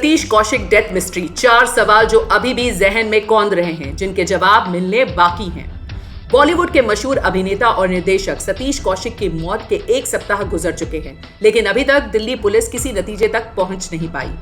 Satish Kaushik death mystery, 4 सवाल जो अभी भी जहन में कौंध रहे हैं, जिनके जवाब मिलने बाकी हैं। बॉलीवुड के मशहूर अभिनेता और निर्देशक सतीश कौशिक की मौत के 1 सप्ताह गुजर चुके हैं, लेकिन अभी तक दिल्ली पुलिस किसी नतीजे तक पहुंच नहीं पाई।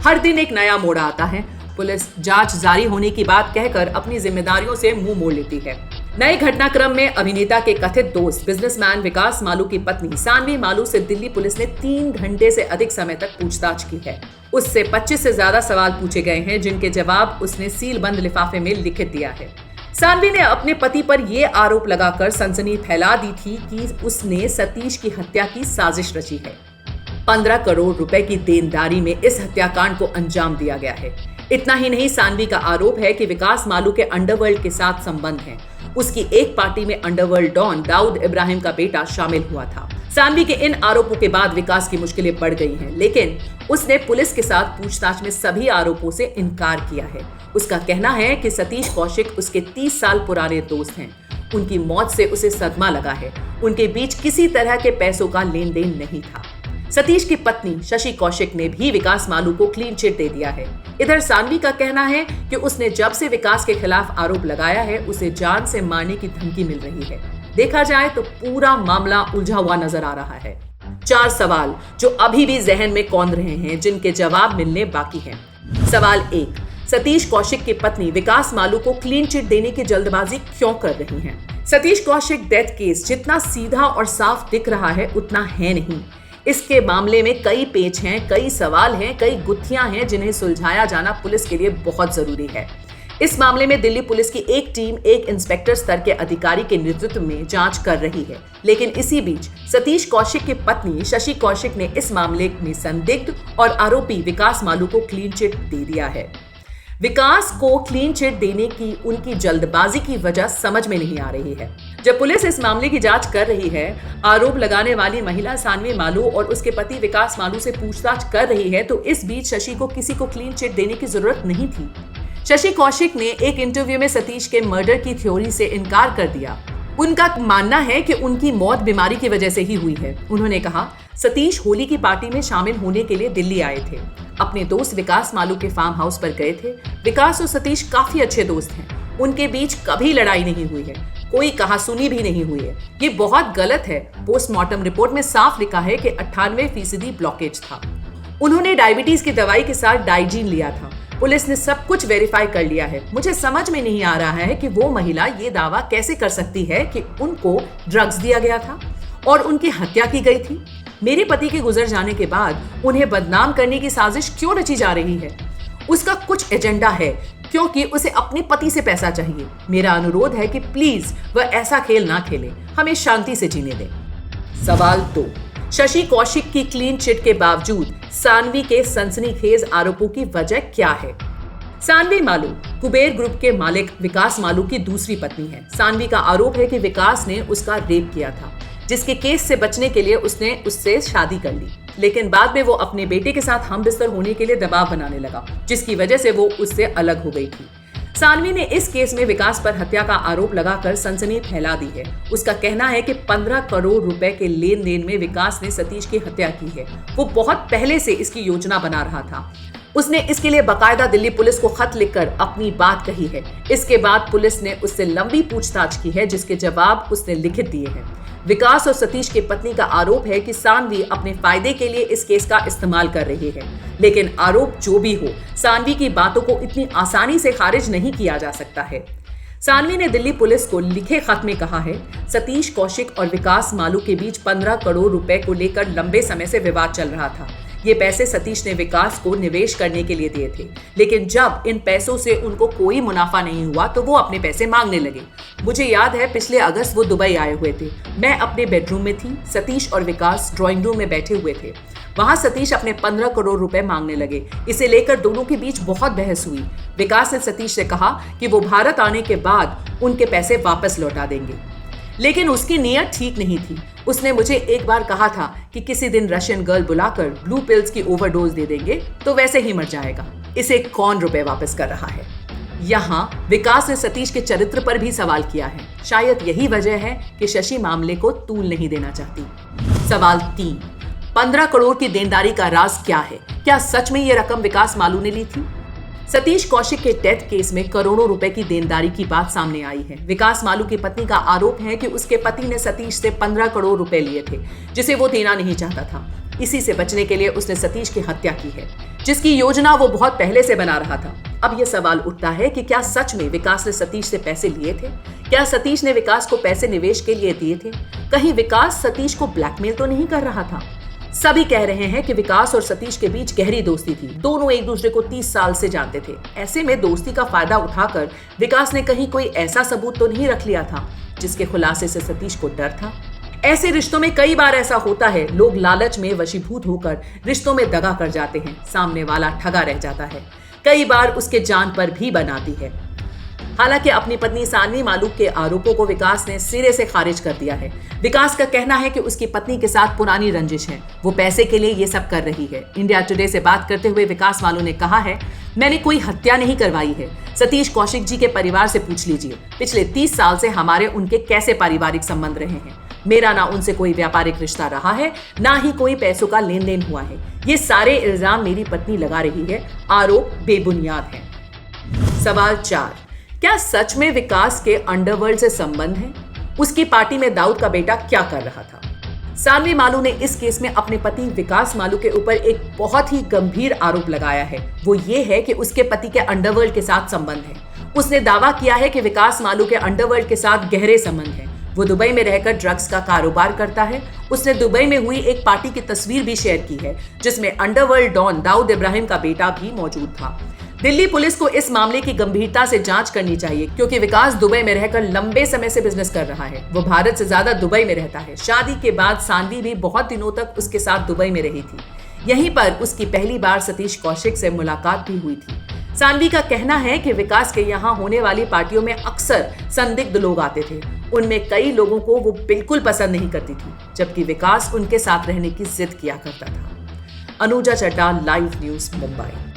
हर दिन एक नया मोड़ आता है। पुलिस जांच जारी होने की बात कहकर अपनी जिम्मेदारियों से मुंह मोड़ लेती है। नए घटनाक्रम में अभिनेता के कथित दोस्त बिजनेसमैन विकास मालू की पत्नी सानवी मालू से दिल्ली पुलिस ने 3 घंटे से अधिक समय तक पूछताछ की है। उससे 25 से ज्यादा सवाल पूछे गए हैं, जिनके जवाब उसने सील बंद लिफाफे में लिखित दिया है। सानवी ने अपने पति पर यह आरोप लगाकर सनसनी फैला दी थी कि उसने सतीश की हत्या की साजिश रची है। 15 करोड़ रुपए की देनदारी में इस हत्याकांड को अंजाम दिया गया है। इतना ही नहीं, सानवी का आरोप है कि विकास मालू के अंडरवर्ल्ड के साथ संबंध हैं। उसकी एक पार्टी में अंडरवर्ल्ड डॉन दाऊद इब्राहिम का बेटा शामिल हुआ था। सानवी के इन आरोपों के बाद विकास की मुश्किलें बढ़ गई हैं, लेकिन उसने पुलिस के साथ पूछताछ में सभी आरोपों से इनकार किया है। उसका कहना है कि सतीश कौशिक उसके 30 साल पुराने दोस्त हैं। उनकी मौत से उसे सदमा लगा है। उनके बीच किसी तरह के पैसों का लेन देन नहीं था। सतीश की पत्नी शशि कौशिक ने भी विकास मालू को क्लीन चिट दे दिया है। इधर सानवी का कहना है कि उसने जब से विकास के खिलाफ आरोप लगाया है, उसे जान से मारने की धमकी मिल रही है। देखा जाए तो पूरा मामला उलझा हुआ नजर आ रहा है। 4 सवाल जो अभी भी जहन में कौंध रहे हैं, जिनके जवाब मिलने बाकी हैं। सवाल 1, सतीश कौशिक की पत्नी विकास मालू को क्लीन चिट देने की जल्दबाजी क्यों कर रही हैं? सतीश कौशिक डेथ केस जितना सीधा और साफ दिख रहा है, उतना है नहीं। इसके मामले में कई पेच हैं, कई सवाल हैं, कई गुत्थियां हैं, जिन्हें सुलझाया जाना पुलिस के लिए बहुत जरूरी है। इस मामले में दिल्ली पुलिस की एक टीम एक इंस्पेक्टर स्तर के अधिकारी के नेतृत्व में जांच कर रही है, लेकिन इसी बीच सतीश कौशिक की पत्नी शशि कौशिक ने इस मामले में संदिग्ध और आरोपी विकास मालू को क्लीन चिट दे दिया है। विकास को क्लीन चिट देने की उनकी जल्दबाजी की वजह समझ में नहीं आ रही है। जब पुलिस इस मामले की जांच कर रही है, आरोप लगाने वाली महिला सानवी मालू और उसके पति विकास मालू से पूछताछ कर रही है, तो इस बीच शशि को किसी को क्लीन चिट देने की जरूरत नहीं थी। शशि कौशिक ने एक इंटरव्यू में सतीश के मर्डर की थ्योरी से इनकार कर दिया। उनका मानना है कि उनकी मौत बीमारी की वजह से ही हुई है। उन्होंने कहा, सतीश होली की पार्टी में शामिल होने के लिए दिल्ली आए थे। अपने दोस्त विकास मालू के फार्म हाउस पर गए थे। विकास और सतीश काफी अच्छे दोस्त हैं। उनके बीच कभी लड़ाई नहीं हुई है, कोई कहासुनी भी नहीं हुई है। ये बहुत गलत है। पोस्टमार्टम रिपोर्ट में साफ लिखा है कि 98% ब्लॉकेज था। उन्होंने डायबिटीज की दवाई के साथ डाइजीन लिया था। पुलिस ने सब कुछ वेरीफाई कर लिया है। मुझे समझ में नहीं आ रहा है कि वो महिला ये दावा कैसे कर सकती है कि उनको ड्रग्स दिया गया था और उनकी हत्या की गई थी। मेरे पति के गुजर जाने के बाद उन्हें बदनाम करने की साजिश क्यों रची जा रही है? उसका कुछ एजेंडा है, क्योंकि उसे अपने पति से पैसा चाहिए। मेरा अनुरोध है कि प्लीज वह ऐसा खेल ना खेले, हमें शांति से जीने दें। सवाल 2, शशि कौशिक की क्लीन चिट के बावजूद सानवी के सनसनीखेज आरोपों की वजह क्या है? सानवी मालू कुबेर ग्रुप के मालिक विकास मालू की दूसरी पत्नी है। सानवी का आरोप है कि विकास ने उसका रेप किया था, जिसके केस से बचने के लिए उसने उससे शादी कर ली, लेकिन बाद में वो अपने बेटे के साथ हमबिस्तर होने के लिए दबाव बनाने लगा, जिसकी वजह से वो उससे अलग हो गई थी। सानवी ने इस केस में विकास पर हत्या का आरोप लगाकर सनसनी फैला दी है। उसका कहना है कि 15 करोड़ रुपए के लेन देन में विकास ने सतीश की हत्या की है। वो बहुत पहले से इसकी योजना बना रहा था। उसने इसके लिए बाकायदा दिल्ली पुलिस को खत लिखकर अपनी बात कही है। इसके बाद पुलिस ने उससे लंबी पूछताछ की है, जिसके जवाब उसने लिखित दिए हैं। विकास और सतीश की पत्नी का आरोप है कि सानवी अपने फायदे के लिए इस केस का इस्तेमाल कर रही है, लेकिन आरोप जो भी हो, सानवी की बातों को इतनी आसानी से खारिज नहीं किया जा सकता है। सानवी ने दिल्ली पुलिस को लिखे खत में कहा है, सतीश कौशिक और विकास मालू के बीच 15 करोड़ रुपए को लेकर लंबे समय से विवाद चल रहा था। ये पैसे सतीश ने विकास को निवेश करने के लिए दिए थे, लेकिन जब इन पैसों से उनको कोई मुनाफा नहीं हुआ तो वो अपने पैसे मांगने लगे। मुझे याद है पिछले अगस्त वो दुबई आए हुए थे। मैं अपने बेडरूम में थी, सतीश और विकास ड्राइंग रूम में बैठे हुए थे। वहां सतीश अपने 15 करोड़ रुपए मांगने लगे। इसे लेकर दोनों के बीच बहुत बहस हुई। विकास ने सतीश से कहा कि वो भारत आने के बाद उनके पैसे वापस लौटा देंगे, लेकिन उसकी नीयत ठीक नहीं थी। उसने मुझे एक बार कहा था कि किसी दिन रशियन गर्ल बुलाकर ब्लू पिल्स की ओवरडोज दे देंगे तो वैसे ही मर जाएगा। इसे कौन रुपए वापस कर रहा है? यहाँ विकास ने सतीश के चरित्र पर भी सवाल किया है। शायद यही वजह है कि शशि मामले को तूल नहीं देना चाहती। सवाल 3, 15 करोड़ की देनदारी का राज क्या है? क्या सच में ये रकम विकास मालू ने ली थी? सतीश कौशिक के डेथ केस में करोड़ों रुपए की देनदारी की बात सामने आई है। विकास मालू की पत्नी का आरोप है कि उसके पति ने सतीश से 15 करोड़ रुपए लिए थे, जिसे वो देना नहीं चाहता था। इसी से बचने के लिए उसने सतीश की हत्या की है, जिसकी योजना वो बहुत पहले से बना रहा था। अब यह सवाल उठता है कि क्या सच में विकास ने सतीश से पैसे लिए थे? क्या सतीश ने विकास को पैसे निवेश के लिए दिए थे? कहीं विकास सतीश को ब्लैकमेल तो नहीं कर रहा था? सभी कह रहे हैं कि विकास और सतीश के बीच गहरी दोस्ती थी। दोनों एक दूसरे को 30 साल से जानते थे। ऐसे में दोस्ती का फायदा उठाकर विकास ने कहीं कोई ऐसा सबूत तो नहीं रख लिया था जिसके खुलासे से सतीश को डर था। ऐसे रिश्तों में कई बार ऐसा होता है, लोग लालच में वशीभूत होकर रिश्तों में दगा कर जाते हैं। सामने वाला ठगा रह जाता है, कई बार उसके जान पर भी बनाती है। हालांकि अपनी पत्नी सानवी मालू के आरोपों को विकास ने सिरे से खारिज कर दिया है। विकास का कहना है कि उसकी पत्नी के साथ पुरानी रंजिश है, वो पैसे के लिए ये सब कर रही है। इंडिया टुडे से बात करते हुए विकास मालू ने कहा है, मैंने कोई हत्या नहीं करवाई है। सतीश कौशिक जी के परिवार से पूछ लीजिए, पिछले 30 साल से हमारे उनके कैसे पारिवारिक संबंध रहे हैं। मेरा ना उनसे कोई व्यापारिक रिश्ता रहा है, ना ही कोई पैसों का लेन देन हुआ है। ये सारे इल्जाम मेरी पत्नी लगा रही है, आरोप बेबुनियाद है। सवाल 4, क्या सच में विकास के अंडरवर्ल्ड से संबंध है? उसकी पार्टी में दाऊद का बेटा क्या कर रहा था? सानवी मालू ने इस केस में अपने पति विकास मालू के ऊपर एक बहुत ही गंभीर आरोप लगाया है। वो ये है कि उसके पति के अंडरवर्ल्ड के साथ संबंध है। उसने दावा किया है कि विकास मालू के अंडरवर्ल्ड के साथ गहरे संबंध है। वो दुबई में रहकर ड्रग्स का कारोबार करता है। उसने दुबई में हुई एक पार्टी की तस्वीर भी शेयर की है, जिसमें अंडरवर्ल्ड डॉन दाऊद इब्राहिम का बेटा भी मौजूद था। दिल्ली पुलिस को इस मामले की गंभीरता से जांच करनी चाहिए, क्योंकि विकास दुबई में रहकर लंबे समय से बिजनेस कर रहा है। वो भारत से ज्यादा दुबई में रहता है। शादी के बाद सानवी भी बहुत दिनों तक उसके साथ दुबई में रही थी। यहीं पर उसकी पहली बार सतीश कौशिक से मुलाकात भी हुई थी। सानवी का कहना है कि विकास के यहाँ होने वाली पार्टियों में अक्सर संदिग्ध लोग आते थे। उनमें कई लोगों को वो बिल्कुल पसंद नहीं करती थी, जबकि विकास उनके साथ रहने की जिद किया करता था। अनुजा चड्डा, लाइव न्यूज, मुंबई।